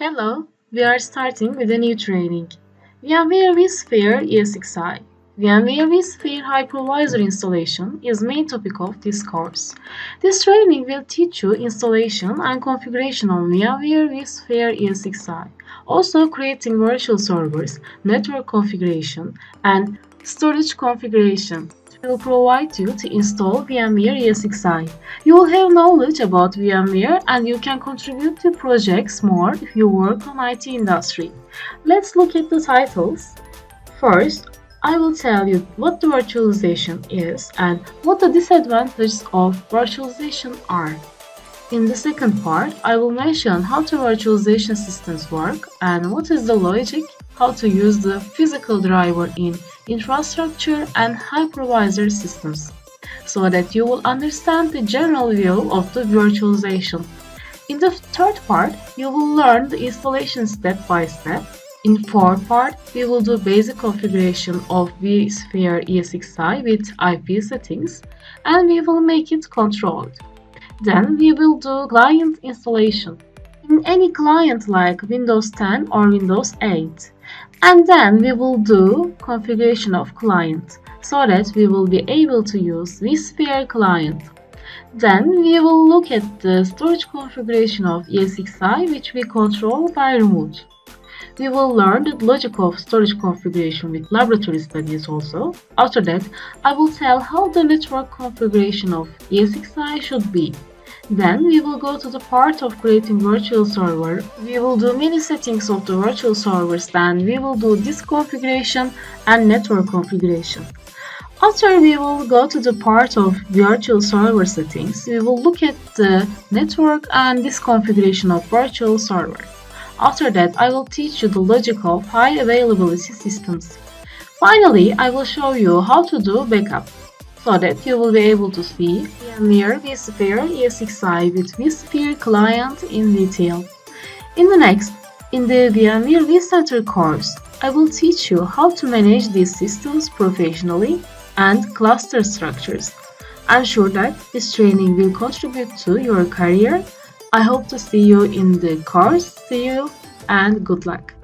Hello, we are starting with a new training. VmWare vSphere ESXi. VmWare vSphere Hypervisor installation is main topic of this course. This training will teach you installation and configuration of VmWare vSphere ESXi. Also creating virtual servers, network configuration, and storage configuration. Will provide you to install VmWare ESXi. You will have knowledge about VMware and you can contribute to projects more if you work on IT industry. Let's look at the titles. First, I will tell you what the virtualization is and what the disadvantages of virtualization are. In the second part, I will mention how the virtualization systems work and what is the logic, how to use the physical driver in infrastructure and hypervisor systems, so that you will understand the general view of the virtualization. In the third part, you will learn the installation step by step. In the fourth part, we will do basic configuration of vSphere ESXi with IP settings, and we will make it controlled. Then we will do client installation in any client like Windows 10 or Windows 8. And then we will do configuration of client so that we will be able to use vSphere client. Then we will look at the storage configuration of ESXi, which we control by remote. We will learn the logic of storage configuration with laboratory studies also. After that, I will tell how the network configuration of ESXi should be. Then we will go to the part of creating virtual server. We will do many settings of the virtual servers, then we will do disk configuration and network configuration. After we will go to the part of virtual server settings, we will look at the network and disk configuration of virtual server. After that, I will teach you the logic of high availability systems. Finally, I will show you how to do backup, so that you will be able to see VmWare vSphere ESXi with vSphere client in detail. In the VmWare vCenter course, I will teach you how to manage these systems professionally and cluster structures. I'm sure that this training will contribute to your career. I hope to see you in the course. See you and good luck.